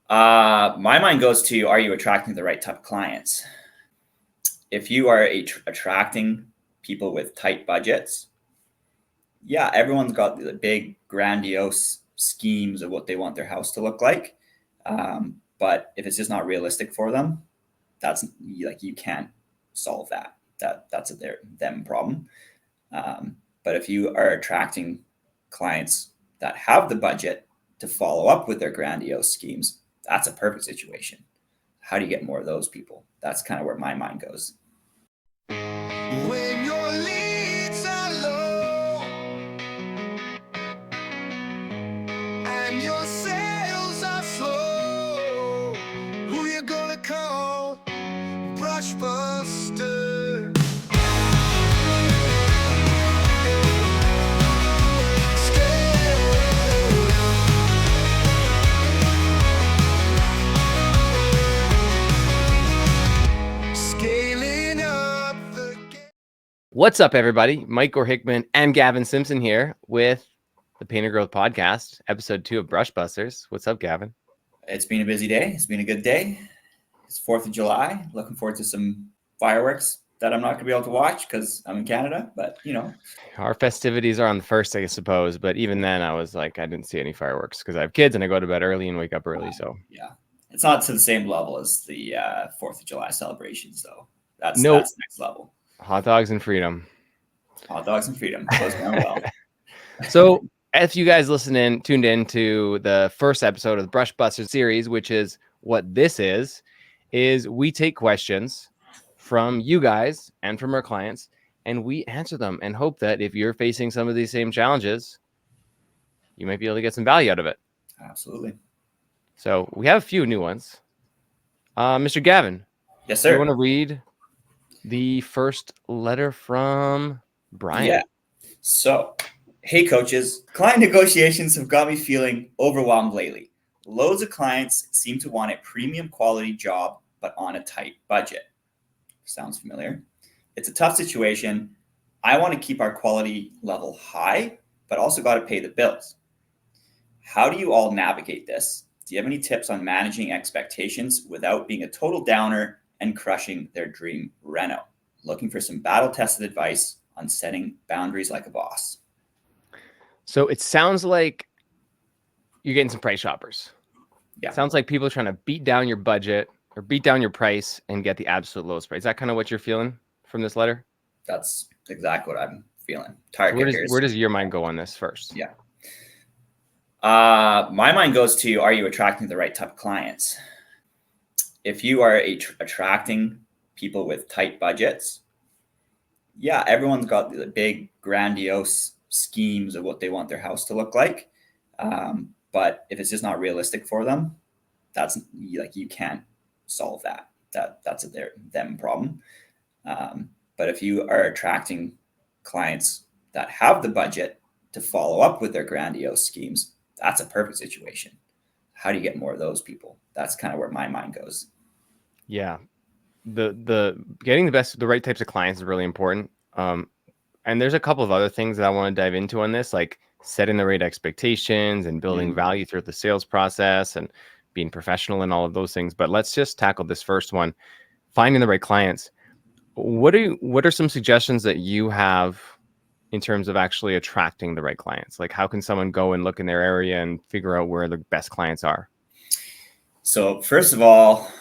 My mind goes to, are you attracting the right type of clients? If you are attracting people with tight budgets, yeah, everyone's got the big grandiose schemes of what they want their house to look like. But if it's just not realistic for them, that's like, you can't solve that. That's a them problem. But if you are attracting clients that have the budget to follow up with their grandiose schemes, that's a perfect situation. How do you get more of those people? That's kind of where my mind goes. When your leads are low and your sales are slow, who you gonna call? Brushbuster. Scaling up the game. What's up, everybody? Mike Hickman and Gavin Simpson here with the Painter Growth Podcast, episode 2 of Brushbusters. What's up, Gavin? It's been a busy day. It's been a good day. It's 4th of July. Looking forward to some fireworks that I'm not going to be able to watch because I'm in Canada. But, Our festivities are on the 1st, I suppose. But even then, I was like, I didn't see any fireworks because I have kids and I go to bed early and wake up early. So yeah, it's not to the same level as the 4th of July celebrations, though. That's next level. Hot dogs and freedom. Hot dogs and freedom. Goes down well. So if you guys tuned in to the first episode of the Brushbusters series, which is what this is we take questions from you guys and from our clients, and we answer them and hope that if you're facing some of these same challenges, you might be able to get some value out of it. Absolutely. So we have a few new ones. Mr. Gavin. Yes, sir. You want to read the first letter from Brian? Yeah. So, hey, coaches. Client negotiations have got me feeling overwhelmed lately. Loads of clients seem to want a premium quality job, but on a tight budget. Sounds familiar. It's a tough situation. I want to keep our quality level high, but also got to pay the bills. How do you all navigate this? Do you have any tips on managing expectations without being a total downer and crushing their dream reno? Looking for some battle-tested advice on setting boundaries like a boss. So it sounds like you're getting some price shoppers. Yeah. Sounds like people are trying to beat down your budget or beat down your price and get the absolute lowest price. Is that kind of what you're feeling from this letter? That's exactly what I'm feeling. So where does your mind go on this first? Yeah. My mind goes to, are you attracting the right type of clients? If you are attracting people with tight budgets, yeah, everyone's got the big grandiose schemes of what they want their house to look like. But if it's just not realistic for them, that's like, you can't solve that. That's a them problem. But if you are attracting clients that have the budget to follow up with their grandiose schemes, that's a perfect situation. How do you get more of those people? That's kind of where my mind goes. Yeah. The getting the right types of clients is really important. And there's a couple of other things that I want to dive into on this, like setting the right expectations and building value throughout the sales process and being professional and all of those things. But let's just tackle this first one, finding the right clients. What are some suggestions that you have in terms of actually attracting the right clients? Like, how can someone go and look in their area and figure out where the best clients are? So first of all,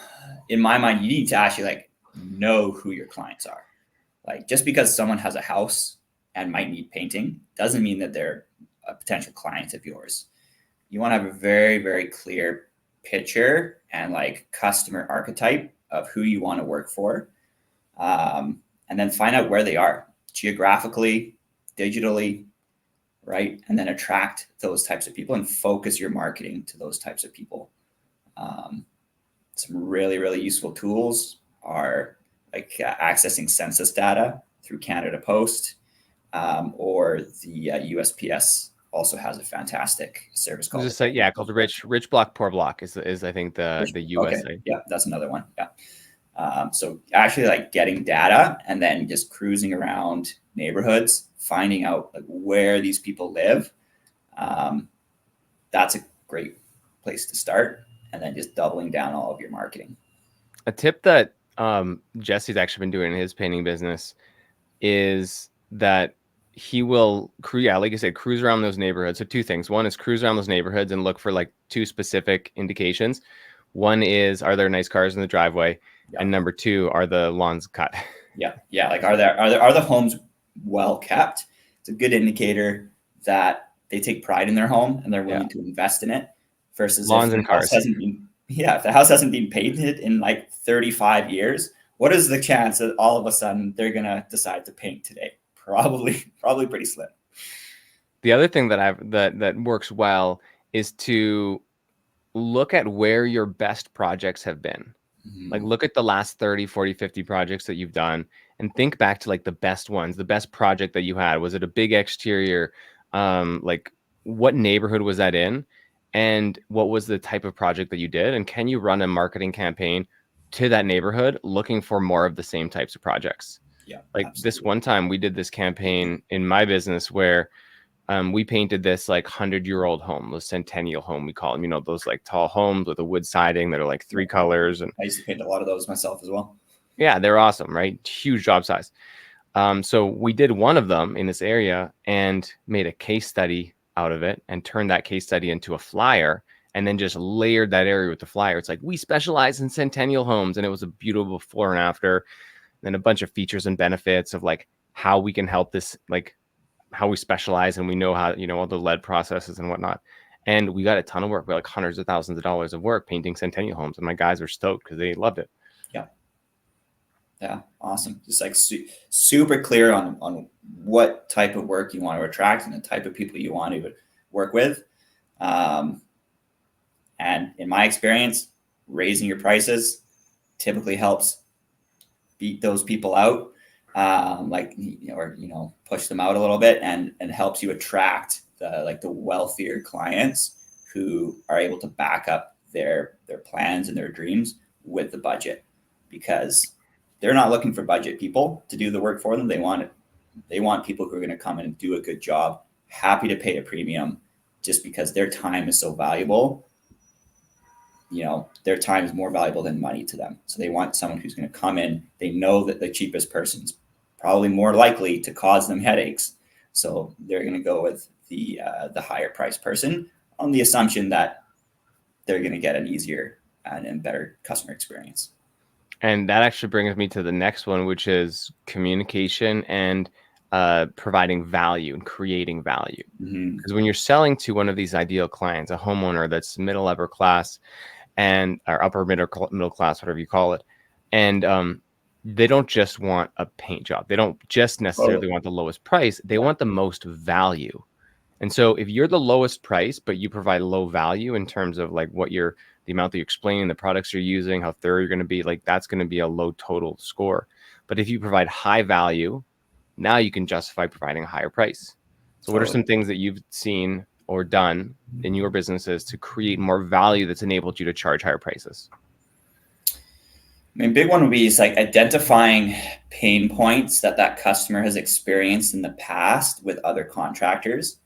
in my mind, you need to actually know who your clients are. Like, just because someone has a house and might need painting doesn't mean that they're a potential client of yours. You want to have a very, very clear picture and customer archetype of who you want to work for. And then find out where they are geographically, digitally, right? And then attract those types of people and focus your marketing to those types of people. Some really, really useful tools are accessing census data through Canada Post, or the USPS also has a fantastic service called. Called the Rich Block Poor Block is I think the USA. Okay. Yeah, that's another one. Yeah. So actually getting data and then just cruising around neighborhoods, finding out where these people live. That's a great place to start. and then just doubling down all of your marketing. A tip that Jesse's actually been doing in his painting business is that he will like I said, cruise around those neighborhoods. So two things. One is cruise around those neighborhoods and look for like two specific indications. One is, are there nice cars in the driveway? Yeah. And number two, are the lawns cut? Yeah. Like, are the homes well kept? It's a good indicator that they take pride in their home and they're willing to invest in it. Versus lawns if and cars. if the house hasn't been painted in like 35 years, what is the chance that all of a sudden they're gonna decide to paint today? Probably pretty slim. The other thing that works well is to look at where your best projects have been. Like, look at the last 30, 40, 50 projects that you've done and think back to like the best ones, the best project that you had. Was it a big exterior? Like, what neighborhood was that in? And what was the type of project that you did? And can you run a marketing campaign to that neighborhood looking for more of the same types of projects? Yeah. Like absolutely. this one time we did this campaign in my business where we painted this like 100-year-old home, the centennial home, we call them, you know, those like tall homes with a wood siding that are like 3 colors. And I used to paint a lot of those myself as well. yeah, they're awesome, right? Huge job size. So we did one of them in this area and made a case study out of it and turned that case study into a flyer and then just layered that area with the flyer. It's like, we specialize in centennial homes. And it was a beautiful before and after, and a bunch of features and benefits of like how we can help this, like how we specialize and we know how, you know, all the lead processes and whatnot. And we got a ton of work. We got like hundreds of thousands of dollars of work painting centennial homes. And my guys were stoked because they loved it. Yeah. Awesome. Just like super clear on what type of work you want to attract and the type of people you want to work with. And in my experience, raising your prices typically helps beat those people out, push them out a little bit, and helps you attract the wealthier clients who are able to back up their plans and their dreams with the budget, because they're not looking for budget people to do the work for them. They want people who are going to come in and do a good job, happy to pay a premium, just because their time is so valuable. You know, their time is more valuable than money to them. So they want someone who's going to come in. They know that the cheapest person's probably more likely to cause them headaches. So they're going to go with the higher price person on the assumption that they're going to get an easier and better customer experience. And that actually brings me to the next one, which is communication and providing value and creating value. Because when you're selling to one of these ideal clients, a homeowner that's middle upper class or upper middle class, whatever you call it, and they don't just want a paint job. They don't just necessarily want the lowest price. They want the most value. And so if you're the lowest price, but you provide low value in terms of like the amount that you're explaining, the products you're using, how thorough you're going to be, like that's going to be a low total score. But if you provide high value, now you can justify providing a higher price. So what are some things that you've seen or done in your businesses to create more value that's enabled you to charge higher prices? I mean, big one would be like identifying pain points that customer has experienced in the past with other contractors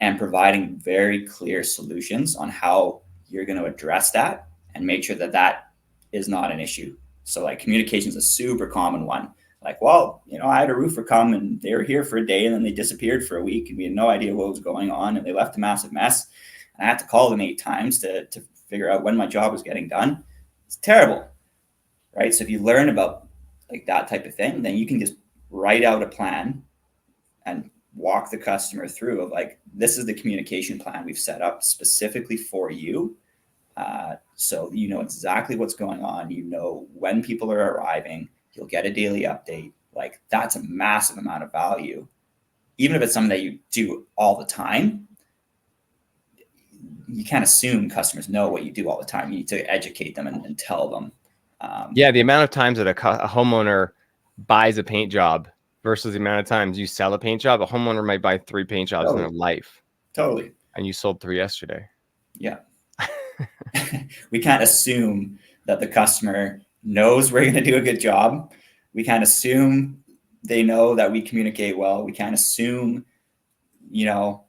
and providing very clear solutions on how you're going to address that and make sure that is not an issue. So like communication is a super common one. Like, well, you know, I had a roofer come and they were here for a day and then they disappeared for a week and we had no idea what was going on and they left a massive mess. And I had to call them 8 times to figure out when my job was getting done. It's terrible, right? So if you learn about like that type of thing, then you can just write out a plan and walk the customer through of like, this is the communication plan we've set up specifically for you. So you know exactly what's going on. You know when people are arriving. You'll get a daily update. Like that's a massive amount of value. Even if it's something that you do all the time, you can't assume customers know what you do all the time. You need to educate them and tell them. Yeah, the amount of times that a homeowner buys a paint job versus the amount of times you sell a paint job, a homeowner might buy 3 paint jobs in their life. Totally. And you sold 3 yesterday. Yeah. We can't assume that the customer knows we're going to do a good job. We can't assume they know that we communicate well. We can't assume, you know,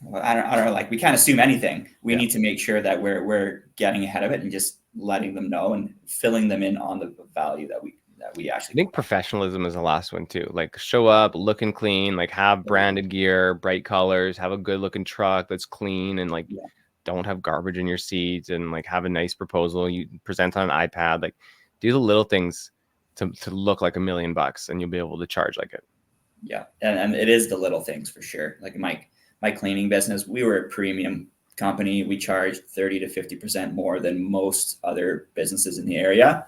well, I don't know, like we can't assume anything. We Yeah. need to make sure that we're getting ahead of it and just letting them know and filling them in on the value that we I actually think professionalism is the last one too. Like show up looking clean, like have branded gear, bright colors, have a good looking truck that's clean, and like Yeah. don't have garbage in your seats, and like have a nice proposal you present on an iPad. Like do the little things to look like $1,000,000, and you'll be able to charge like it. Yeah, and it is the little things for sure. Like my cleaning business, we were a premium company. We charged 30 to 50% more than most other businesses in the area,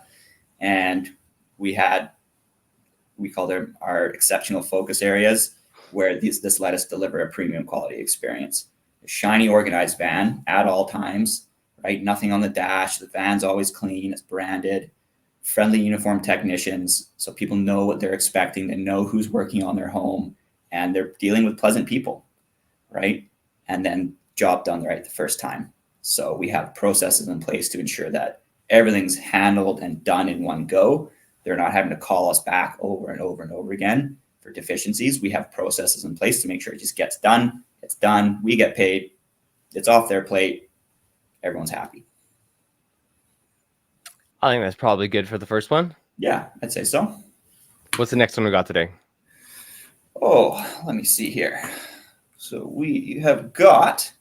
and we called them our exceptional focus areas, where this let us deliver a premium quality experience. A shiny, organized van at all times, right? Nothing on the dash. The van's always clean. It's branded. Friendly uniformed technicians, so people know what they're expecting. They know who's working on their home, and they're dealing with pleasant people, right? And then job done right the first time. So we have processes in place to ensure that everything's handled and done in one go. They're not having to call us back over and over and over again for deficiencies. We have processes in place to make sure it just gets done. It's done. We get paid. It's off their plate. Everyone's happy. I think that's probably good for the first one. Yeah, I'd say so. What's the next one we got today? Oh, let me see here. So we have got,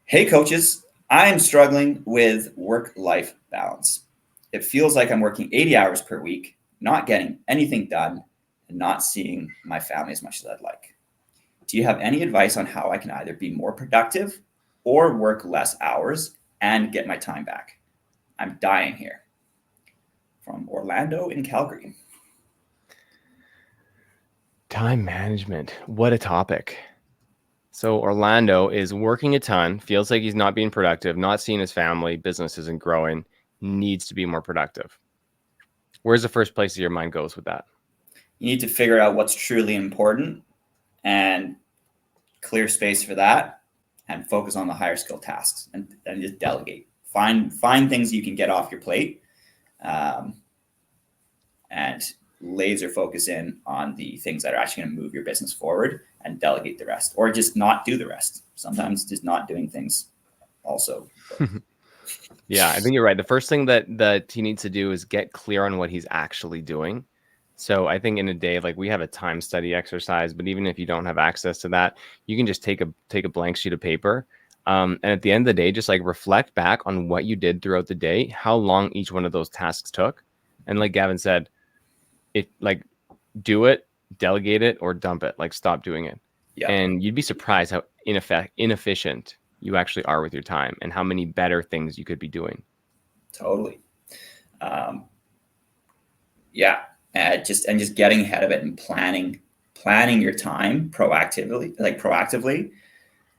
hey coaches, I'm struggling with work-life balance. It feels like I'm working 80 hours per week, not getting anything done, and not seeing my family as much as I'd like. Do you have any advice on how I can either be more productive or work less hours and get my time back? I'm dying here. From Orlando in Calgary. Time management. What a topic. So Orlando is working a ton, feels like he's not being productive, not seeing his family, business isn't growing, needs to be more productive. Where's the first place that your mind goes with that? You need to figure out what's truly important and clear space for that, and focus on the higher skill tasks, and just delegate. Find things you can get off your plate, and laser focus in on the things that are actually going to move your business forward, and delegate the rest, or just not do the rest. Sometimes just not doing things also. Yeah, I think you're right. The first thing that he needs to do is get clear on what he's actually doing. So I think in a day, like we have a time study exercise, but even if you don't have access to that, you can just take a blank sheet of paper. And at the end of the day, just like reflect back on what you did throughout the day, how long each one of those tasks took. And like Gavin said, it like do it, delegate it, or dump it, like stop doing it. Yeah. And you'd be surprised how inefficient you actually are with your time and how many better things you could be doing. Totally. Yeah. Just getting ahead of it and planning your time proactively.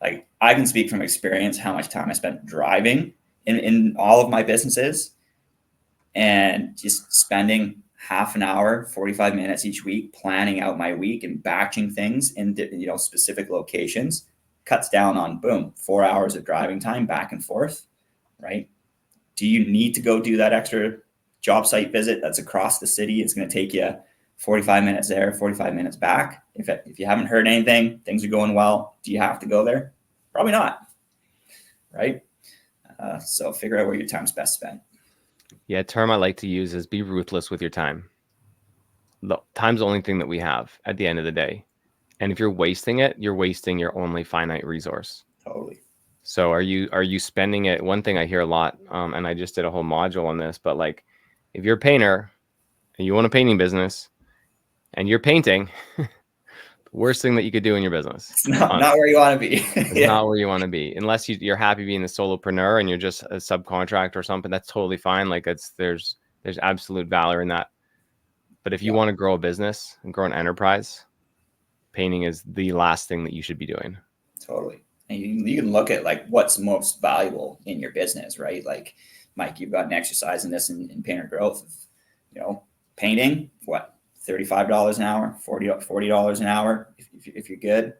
Like I can speak from experience how much time I spent driving in all of my businesses, and just spending half an hour, 45 minutes each week planning out my week and batching things in specific locations cuts down on 4 hours of driving time back and forth, right? Do you need to go do that extra job site visit that's across the city? It's going to take you 45 minutes there, 45 minutes back. If you haven't heard anything, things are going well, do you have to go there? Probably not, right? So figure out where your time's best spent. Yeah, a term I like to use is be ruthless with your time. Time's the only thing that we have at the end of the day. And if you're wasting it, you're wasting your only finite resource. Totally. So are you spending it? One thing I hear a lot, and I just did a whole module on this, but like if you're a painter and you own a painting business and you're painting, the worst thing that you could do in your business. It's not where you want to be. It's not where you want to be. Unless you're happy being a solopreneur and you're just a subcontractor or something, that's totally fine. Like there's absolute valor in that. But if you want to grow a business and grow an enterprise, painting is the last thing that you should be doing. Totally. And you can look at like what's most valuable in your business, right? Like Mike, you've got an exercise in this in Painter Growth, painting, what, $35 an hour, $40 an hour. If you're good,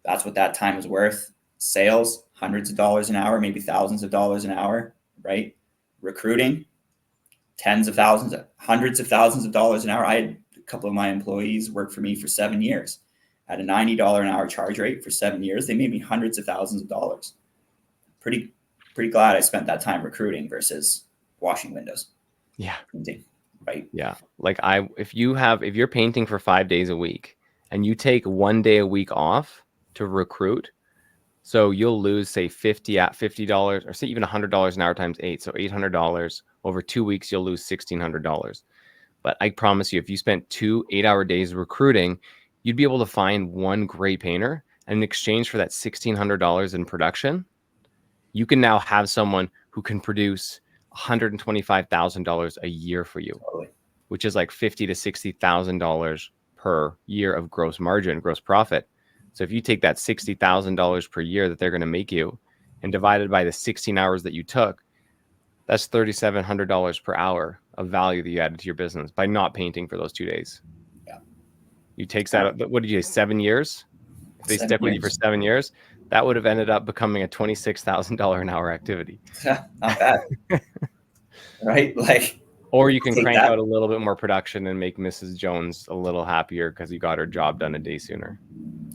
that's what that time is worth. Sales, hundreds of dollars an hour, maybe thousands of dollars an hour, right? Recruiting, tens of thousands, hundreds of thousands of dollars an hour. I had a couple of my employees work for me for 7 years, at a $90 an hour charge rate for 7 years. They made me hundreds of thousands of dollars. Pretty glad I spent that time recruiting versus washing windows. Yeah. Painting, right? Yeah. Like if you're painting for 5 days a week and you take 1 day a week off to recruit, so you'll lose, say, $50 or say even $100 an hour times 8. So $800 over 2 weeks, you'll lose $1,600. But I promise you, if you spent 2 8-hour days recruiting, you'd be able to find one great painter. And in exchange for that $1,600 in production, you can now have someone who can produce $125,000 a year for you, Totally. which is like $50,000 to $60,000 per year of gross margin, gross profit. So if you take that $60,000 per year that they're going to make you and divide it by the 16 hours that you took, that's $3,700 per hour of value that you added to your business by not painting for those 2 days. Yeah. You take that, what did you say, 7 years? If they 7 stick with you years. for 7 years, that would have ended up becoming a $26,000 an hour activity. Not bad. Right? Like, Or you can take crank that. out a little bit more production and make Mrs. Jones a little happier because you got her job done a day sooner.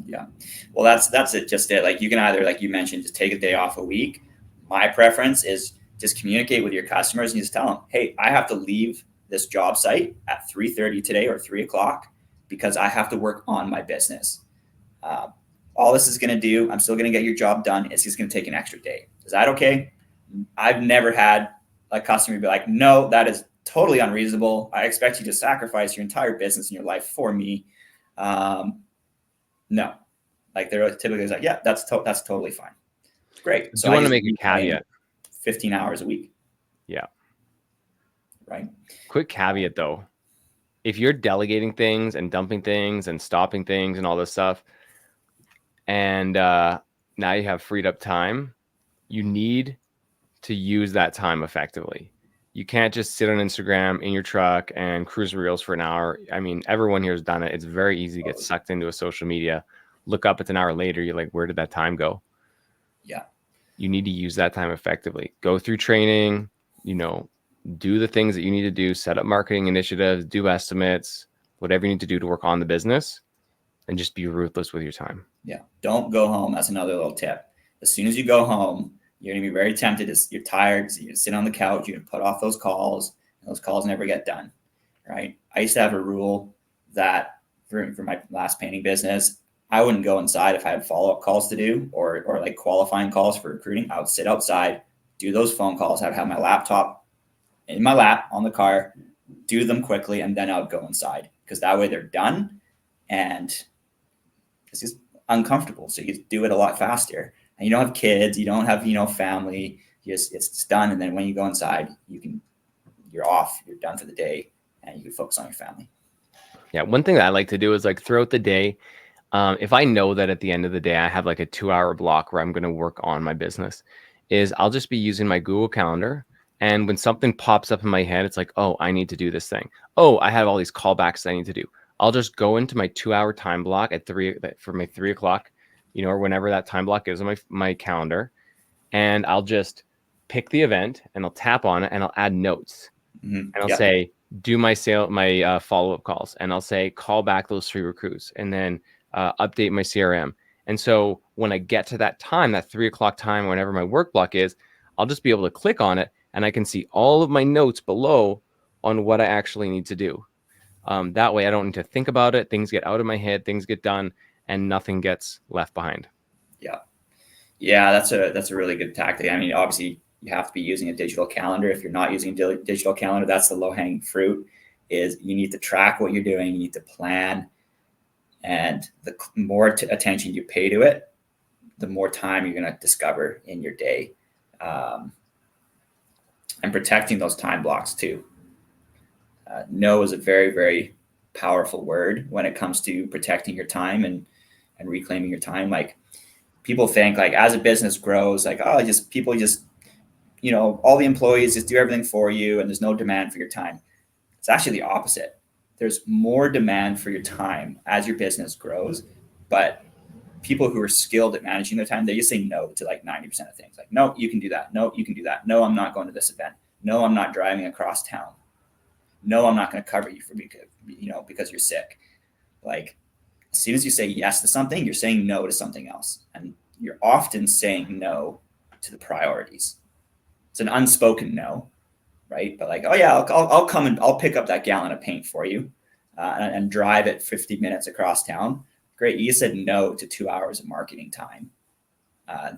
Yeah. Well, that's it. Just it. Like, you can either, like you mentioned, just take a day off a week. My preference is just communicate with your customers and just tell them, hey, I have to leave this job site at 3:30 today or 3 o'clock because I have to work on my business. All this is going to do, I'm still going to get your job done. It's just going to take an extra day. Is that okay? I've never had a customer be like, no, that is totally unreasonable. I expect you to sacrifice your entire business and your life for me. No, like they're typically like, yeah, that's totally fine. Great. So I want to make a caveat. 15 hours a week. Yeah. Right. Quick caveat though. If you're delegating things and dumping things and stopping things and all this stuff, and now you have freed up time, you need to use that time effectively. You can't just sit on Instagram in your truck and cruise reels for an hour. I mean, everyone here has done it. It's very easy to get sucked into a social media. Look up, it's an hour later. You're like, where did that time go? Yeah. You need to use that time effectively. Go through training, do the things that you need to do, set up marketing initiatives, do estimates, whatever you need to do to work on the business, and just be ruthless with your time. Yeah. Don't go home. That's another little tip. As soon as you go home, you're going to be very tempted. You're tired. So you sit on the couch. You put off those calls. And those calls never get done. Right. I used to have a rule that for my last painting business, I wouldn't go inside if I had follow-up calls to do or like qualifying calls for recruiting. I would sit outside, do those phone calls. I'd have my laptop in my lap on the car, do them quickly, and then I would go inside because that way they're done and it's just uncomfortable. So you do it a lot faster. And you don't have kids, you don't have, family. It's done. And then when you go inside, you're off, you're done for the day, and you can focus on your family. Yeah. One thing that I like to do is like throughout the day, if I know that at the end of the day, I have like a 2-hour block where I'm going to work on my business, is I'll just be using my Google Calendar. And when something pops up in my head, it's like, oh, I need to do this thing. Oh, I have all these callbacks that I need to do. I'll just go into my 2-hour time block for my 3 o'clock, or whenever that time block is on my calendar. And I'll just pick the event and I'll tap on it and I'll add notes. Mm-hmm. And I'll say, do my follow-up calls. And I'll say, call back those 3 recruits and then update my CRM. And so when I get to that time, that 3 o'clock time, whenever my work block is, I'll just be able to click on it and I can see all of my notes below on what I actually need to do. That way I don't need to think about it. Things get out of my head, things get done, and nothing gets left behind. Yeah. Yeah, that's a really good tactic. I mean, obviously you have to be using a digital calendar. If you're not using a digital calendar, that's the low-hanging fruit. Is you need to track what you're doing, you need to plan, and the more attention you pay to it, the more time you're going to discover in your day, and protecting those time blocks too. No is a very, very powerful word when it comes to protecting your time and reclaiming your time. Like, people think like as a business grows, like, oh, people all the employees just do everything for you and there's no demand for your time. It's actually the opposite. There's more demand for your time as your business grows, but people who are skilled at managing their time, they just say no to like 90% of things. Like, no, you can do that. No, you can do that. No, I'm not going to this event. No, I'm not driving across town. No, I'm not going to cover you because you're sick. Like, as soon as you say yes to something, you're saying no to something else. And you're often saying no to the priorities. It's an unspoken no, right? But like, oh yeah, I'll come and I'll pick up that gallon of paint for you and drive it 50 minutes across town. Great. You said no to 2 hours of marketing time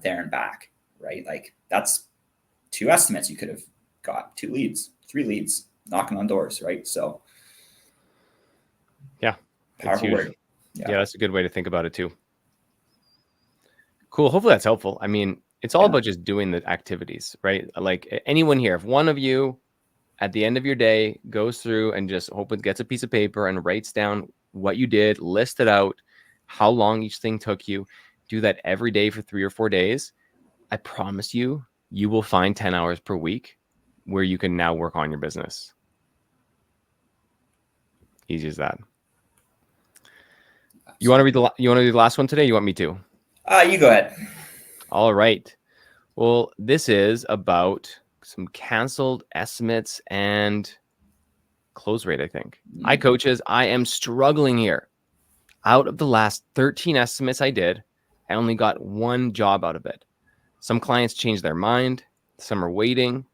there and back, right? Like that's 2 estimates you could have got, 2 leads, 3 leads knocking on doors, right? So yeah, powerful word. Yeah, that's a good way to think about it too. Cool. Hopefully that's helpful. I mean, it's all about just doing the activities, right? Like anyone here, if one of you at the end of your day goes through and just gets a piece of paper and writes down what you did, list it out, how long each thing took you, do that every day for 3 or 4 days, I promise you, you will find 10 hours per week where you can now work on your business. Easy as that. You want to do the last one today? You want me to? You go ahead. All right. Well, this is about some canceled estimates and close rate, I think. Hi, coaches. I am struggling here. Out of the last 13 estimates I did, I only got 1 job out of it. Some clients changed their mind. Some are waiting.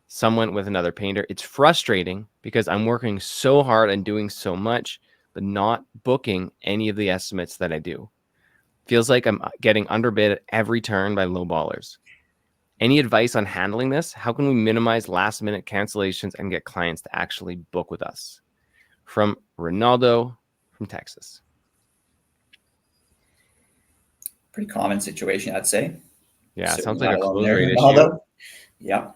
Some went with another painter. It's frustrating because I'm working so hard and doing so much, but not booking any of the estimates that I do. Feels like I'm getting underbid at every turn by low ballers. Any advice on handling this? How can we minimize last minute cancellations and get clients to actually book with us? From Ronaldo from Texas. Pretty common situation, I'd say. Yeah, Certainly sounds like a close there, rate Ronaldo. issue. Yeah.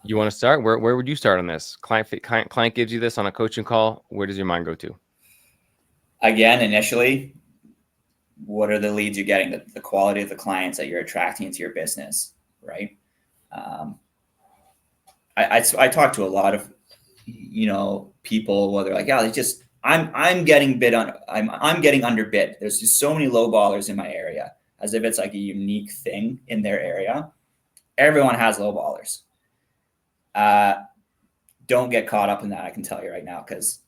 You want to start? Where would you start on this? Client gives you this on a coaching call. Where does your mind go to? Again, initially, what are the leads you're getting? The quality of the clients that you're attracting into your business, right? I talk to a lot of people where they're like, yeah, it's just I'm getting bid on. I'm getting underbid. There's just so many low ballers in my area, as if it's like a unique thing in their area. Everyone has low ballers. Don't get caught up in that. I can tell you right now, because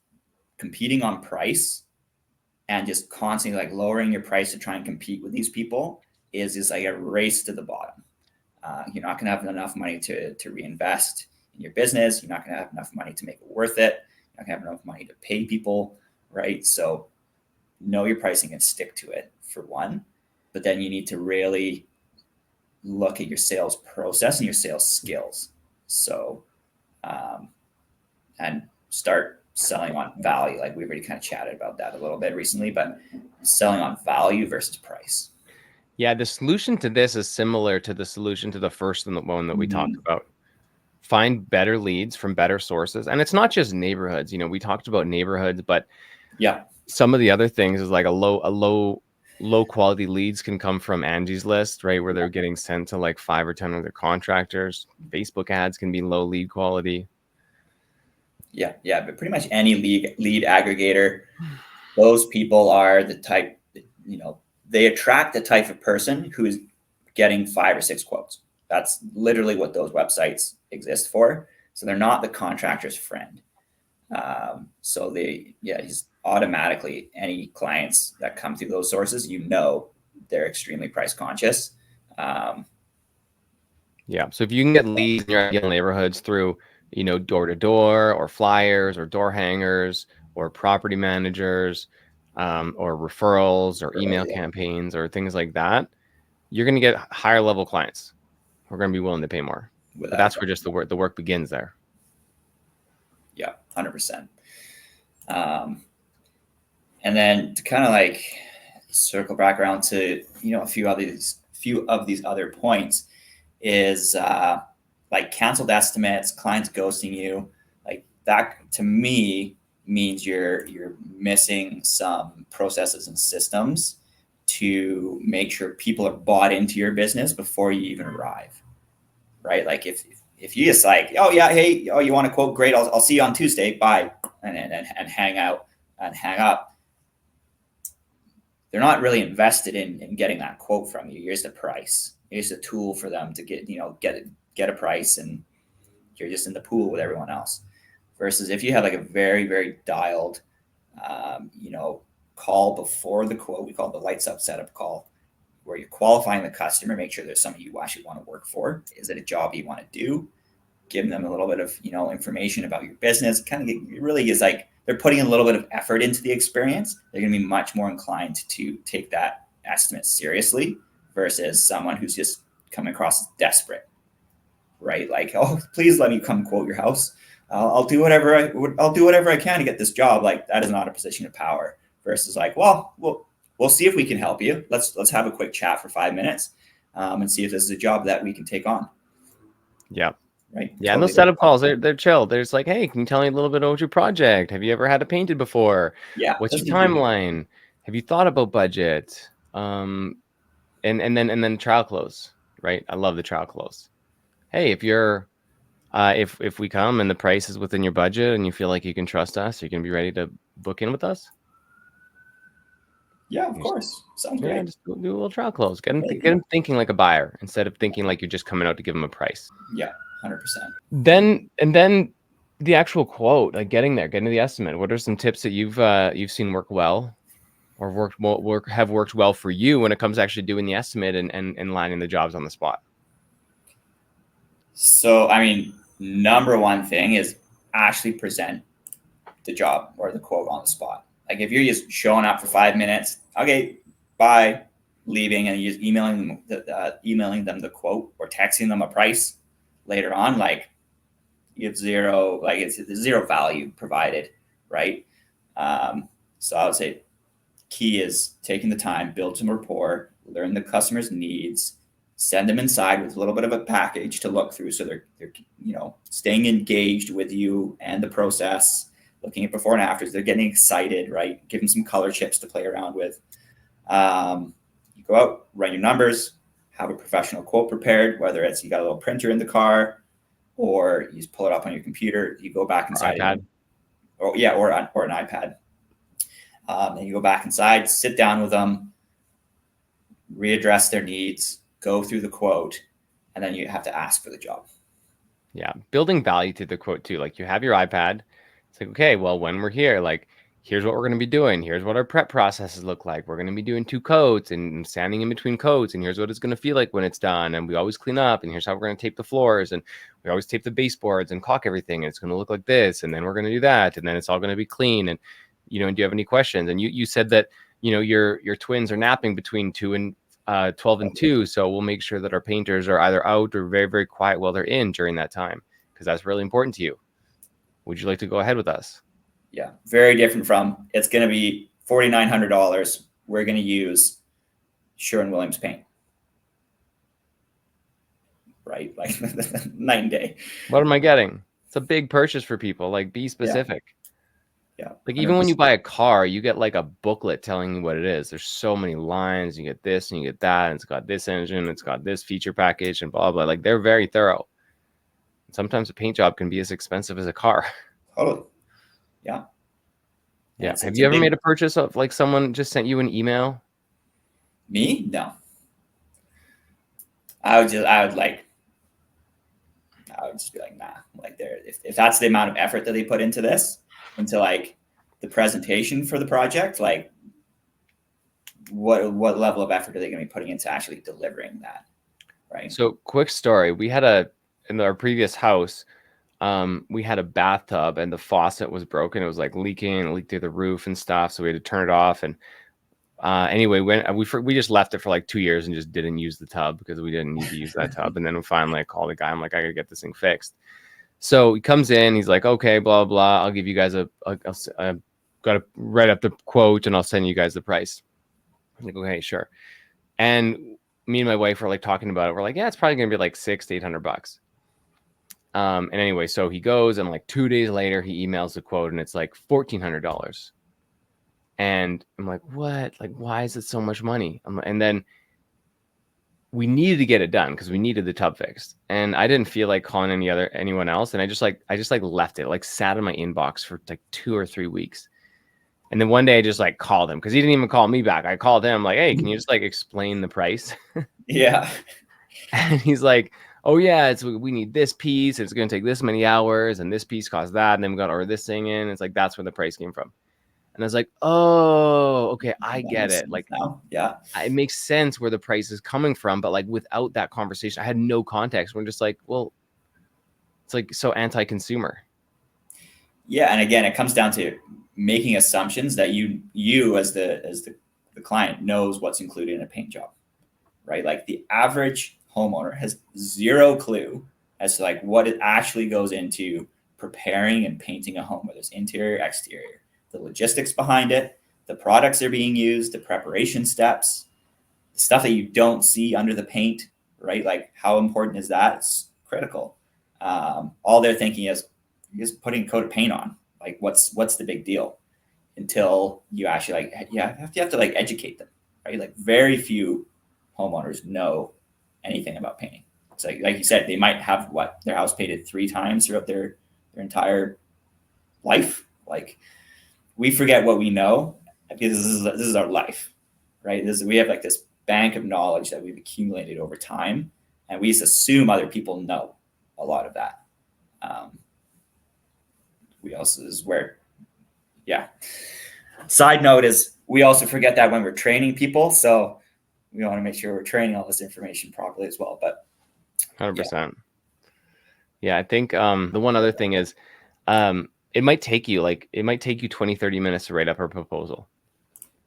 competing on price and just constantly like lowering your price to try and compete with these people is just like a race to the bottom. You're not going to have enough money to reinvest in your business. You're not going to have enough money to make it worth it. You're not going to have enough money to pay people, right? So know your pricing and stick to it, for one. But then you need to really look at your sales process and your sales skills. So, and start selling on value. Like we already kind of chatted about that a little bit recently, but selling on value versus price. Yeah, the solution to this is similar to the solution to the first one that we talked about. Find better leads from better sources. And it's not just neighborhoods. We talked about neighborhoods, but yeah, some of the other things is like a low quality leads can come from Angie's List, right? Where they're getting sent to like 5 or 10 other contractors. Facebook ads can be low lead quality. Yeah, but pretty much any lead aggregator, those people are the type, they attract the type of person who is getting 5 or 6 quotes. That's literally what those websites exist for. So they're not the contractor's friend. So he's automatically, any clients that come through those sources, they're extremely price conscious. Yeah. So if you can get leads in your ideal neighborhoods through, door to door or flyers or door hangers or property managers, or referrals or email campaigns or things like that, you're going to get higher level clients who are going to be willing to pay more. But that's where just the work begins there. Yeah, 100%. And then to kind of like circle back around to a few of these other points is like canceled estimates, clients ghosting you. Like that to me means you're missing some processes and systems to make sure people are bought into your business before you even arrive, right? Like if you just like, oh yeah, hey, oh, you want to quote? Great, I'll see you on Tuesday. Bye, and hang out and hang up. They're not really invested in getting that quote from you. You're just a price. You're just a tool for them to get a price, and you're just in the pool with everyone else. Versus if you have like a very, very dialed, call before the quote. We call it the lights up setup call, where you're qualifying the customer, make sure there's somebody you actually want to work for. Is it a job you want to do? Give them a little bit of, information about your business. It really is like they're putting a little bit of effort into the experience. They're going to be much more inclined to take that estimate seriously versus someone who's just coming across as desperate, right? Like, oh, please let me come quote your house. I'll do whatever I can to get this job. Like, that is not a position of power. Versus like, well, we'll see if we can help you. Let's have a quick chat for 5 minutes, and see if this is a job that we can take on. Yeah. Right. Yeah. And those setup calls, they're chill. There's like, hey, can you tell me a little bit about your project? Have you ever had it painted before? Yeah. What's your timeline? Have you thought about budget? And then trial close, right? I love the trial close. Hey, if you're if we come and the price is within your budget and you feel like you can trust us, you're gonna be ready to book in with us. Yeah, of course. Sounds great. Just do a little trial close. Get them thinking like a buyer instead of thinking like you're just coming out to give them a price. Yeah, 100%. Then the actual quote, like getting to the estimate. What are some tips that you've seen work well, or have worked well for you when it comes to actually doing the estimate and lining the jobs on the spot? So, I mean, number one thing is actually present the job or the quote on the spot. Like, if you're just showing up for 5 minutes, okay, bye, leaving, and you're just emailing them the quote or texting them a price later on, like, you have zero, like, it's zero value provided, right? So I would say key is taking the time, build some rapport, learn the customer's needs, send them inside with a little bit of a package to look through, so they're staying engaged with you and the process, looking at before and afters. They're getting excited, right? Give them some color chips to play around with. You go out, run your numbers, have a professional quote prepared, whether it's you got a little printer in the car or you just pull it up on your computer. You go back inside, or an iPad. Then you go back inside, sit down with them, readdress their needs, go through the quote, and then you have to ask for the job. Yeah, building value to the quote too. Like, you have your iPad. It's like, okay, well, when we're here, like, here's what we're going to be doing. Here's what our prep processes look like. We're going to be doing 2 coats and standing in between coats. And here's what it's going to feel like when it's done. And we always clean up. And here's how we're going to tape the floors. And we always tape the baseboards and caulk everything. And it's going to look like this. And then we're going to do that. And then it's all going to be clean. And, and do you have any questions? And you said that, your twins are napping between 2 and 12 and 2. So we'll make sure that our painters are either out or very, very quiet while they're in during that time, because that's really important to you. Would you like to go ahead with us? Yeah, very different from, it's going to be $4,900. We're going to use Sherwin-Williams paint, right? Like, night and day. What am I getting? It's a big purchase for people. Like, be specific. Yeah. Like, even when you buy a car, you get like a booklet telling you what it is. There's so many lines. You get this and you get that. And it's got this engine. It's got this feature package and blah, blah. Like, they're very thorough. Sometimes a paint job can be as expensive as a car. Totally. Yeah. Yeah. Have you ever made a purchase of, like, someone just sent you an email? Me? No. I would just be like, nah. Like, if that's the amount of effort that they put into this, into like the presentation for the project, like, what level of effort are they going to be putting into actually delivering that? Right. So, quick story. We had in our previous house, we had a bathtub and the faucet was broken. It was like leaking, it leaked through the roof and stuff. So we had to turn it off. And anyway, we just left it for like 2 years and just didn't use the tub because we didn't need to use that tub. And then we finally called the guy. I'm like, I gotta get this thing fixed. So he comes in, he's like, okay, blah, blah. I'll give you guys I've got to write up the quote and I'll send you guys the price. I'm like, okay, sure. And me and my wife were like talking about it. We're like, yeah, it's probably going to be like $600 to $800. And anyway, so he goes, and like 2 days later, he emails the quote and it's like $1,400. And I'm like, what? Like, why is it so much money? And then we needed to get it done because we needed the tub fixed. And I didn't feel like calling anyone else. And I just left it, like, sat in my inbox for like 2 or 3 weeks. And then one day I just like called him because he didn't even call me back. I called him like, hey, can you just like explain the price? Yeah. And he's like, oh yeah, we need this piece. It's going to take this many hours and this piece costs that. And then we got to order this thing in. It's like, that's where the price came from. And I was like, oh, okay, I That get makes it. sense Like, now. Yeah. it makes sense where the price is coming from, but like without that conversation, I had no context. We're just like, well, it's like so anti-consumer. Yeah, and again, it comes down to making assumptions that you as the client knows what's included in a paint job, right? Like the average homeowner has zero clue as to like what it actually goes into preparing and painting a home, whether it's interior, exterior, the logistics behind it, the products that are being used, the preparation steps, the stuff that you don't see under the paint, right? Like how important is that? It's critical. All they're thinking is just putting a coat of paint on. Like what's the big deal? Until you actually like, yeah, you have to like educate them, right? Like very few homeowners know anything about painting. It's like you said, they might have their house painted 3 times throughout their entire life. Like we forget what we know because this is our life, right? We have like this bank of knowledge that we've accumulated over time, and we just assume other people know a lot of that. We also this is where, yeah. Side note is we also forget that when we're training people, so we want to make sure we're training all this information properly as well. But 100%. Yeah, I think the one other thing is it might take you 20, 30 minutes to write up a proposal.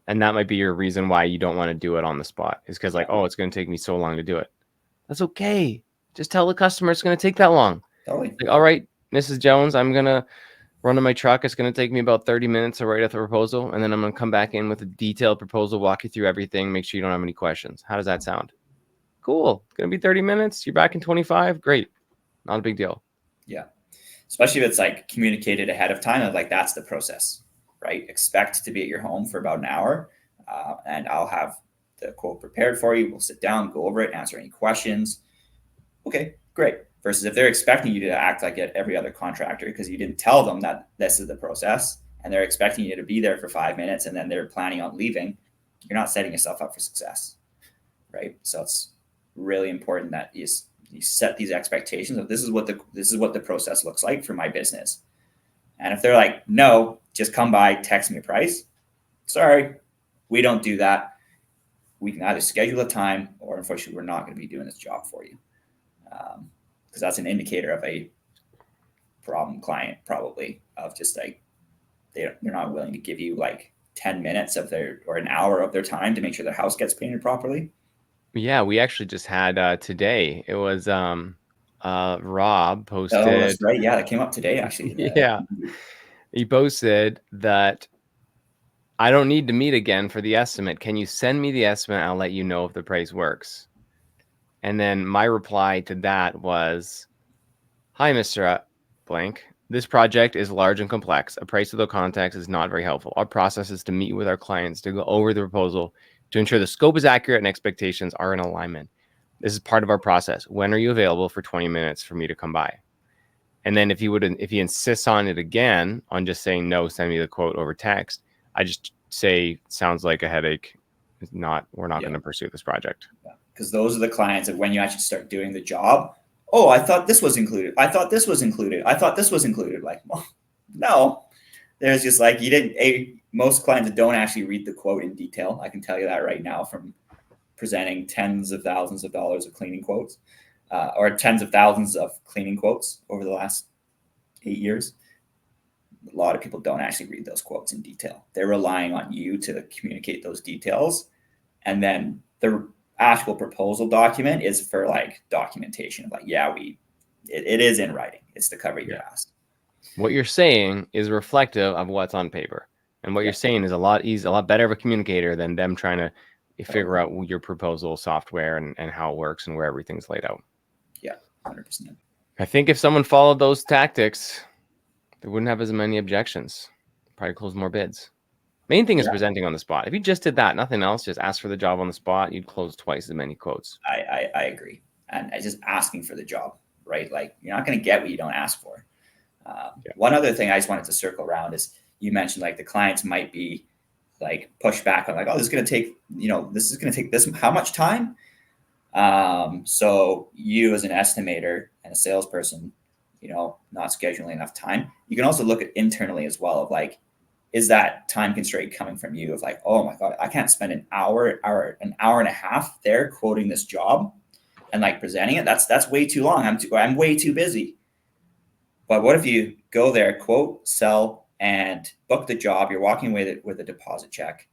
And that might be your reason why you don't want to do it on the spot, is because like, oh, it's going to take me so long to do it. That's okay. Just tell the customer it's going to take that long. totally. Like, all right, Mrs. Jones, I'm going to run to my truck. It's going to take me about 30 minutes to write up the proposal. And then I'm going to come back in with a detailed proposal, walk you through everything, make sure you don't have any questions. How does that sound? Cool. It's going to be 30 minutes. You're back in 25. Great. Not a big deal. Yeah. Especially if it's like communicated ahead of time, of like that's the process, right? Expect to be at your home for about an hour, and I'll have the quote prepared for you. We'll sit down, go over it, answer any questions. Okay, great. Versus if they're expecting you to act like every other contractor because you didn't tell them that this is the process, and they're expecting you to be there for 5 minutes, and then they're planning on leaving, you're not setting yourself up for success, right? So it's really important that you set these expectations of this is what the process looks like for my business. And if they're like, no, just come by, text me a price. Sorry, we don't do that. We can either schedule a time, or unfortunately, we're not going to be doing this job for you. Because that's an indicator of a problem client, probably, of just like they're not willing to give you like 10 minutes of their or an hour of their time to make sure their house gets painted properly. Yeah, we actually just had today. It was Rob posted. Oh, that's right. Yeah, that came up today actually. Yeah. He posted that I don't need to meet again for the estimate. Can you send me the estimate? I'll let you know if the price works. And then my reply to that was, hi, Mr. Blank. This project is large and complex. A price without context is not very helpful. Our process is to meet with our clients to go over the proposal to ensure the scope is accurate and expectations are in alignment. This is part of our process. When are you available for 20 minutes for me to come by? And then if he insists on it again, on just saying no, send me the quote over text, I just say, sounds like a headache. We're not going to pursue this project. Because those are the clients that when you actually start doing the job, oh, I thought this was included. I thought this was included. I thought this was included. Like, well, no, there's just like, you didn't, most clients don't actually read the quote in detail. I can tell you that right now from presenting tens of thousands of dollars of cleaning quotes, or tens of thousands of cleaning quotes over the last 8 years. A lot of people don't actually read those quotes in detail. They're relying on you to communicate those details. And then the actual proposal document is for like documentation of like, yeah, it is in writing. It's to cover your ass. What you're saying is reflective of what's on paper. And what you're saying is a lot better of a communicator than them trying to figure out your proposal software and how it works and where everything's laid out. Yeah, 100%. I think if someone followed those tactics, they wouldn't have as many objections. Probably close more bids. Main thing is presenting on the spot. If you just did that, nothing else, just ask for the job on the spot, you'd close twice as many quotes. I agree. And just asking for the job, right? Like you're not going to get what you don't ask for. One other thing I just wanted to circle around is you mentioned like the clients might be like push back on like, oh, this is going to take this, how much time? So you as an estimator and a salesperson, not scheduling enough time. You can also look at internally as well of like, is that time constraint coming from you of like, oh my God, I can't spend an hour and a half there quoting this job and like presenting it? That's way too long. I'm way too busy. But what if you go there, quote, sell, and book the job? You're walking away with a deposit check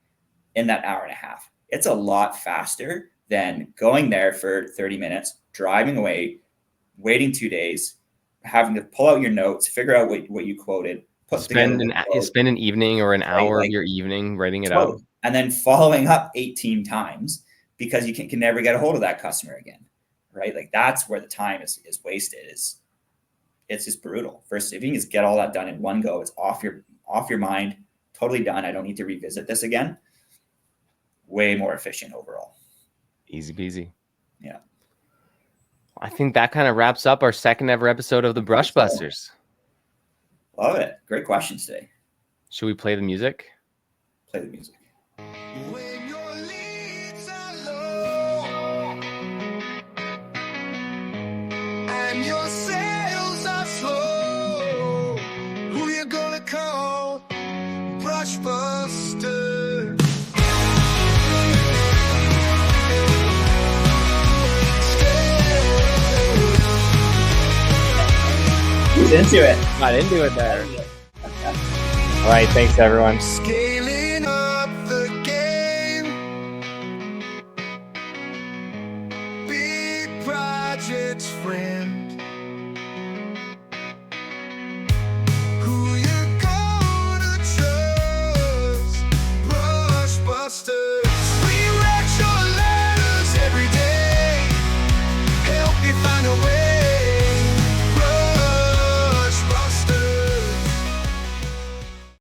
in that hour and a half. It's a lot faster than going there for 30 minutes, driving away, waiting 2 days, having to pull out your notes, figure out what you quoted, spend an evening or an hour of your evening writing it out, and then following up 18 times because you can never get a hold of that customer again, right? Like that's where the time is wasted. It's just brutal. First, if you can just get all that done in one go, it's off your mind, totally done. I don't need to revisit this again. Way more efficient overall. Easy peasy. Yeah. I think that kind of wraps up our second ever episode of the Brush Busters. Love it. Great questions today. Should we play the music? Play the music. When your leads are low and your sales are slow, who you gonna call? Brush Buster. Who's into it? Got into it there. All right, thanks everyone. Scaling up the game. Big projects, friend.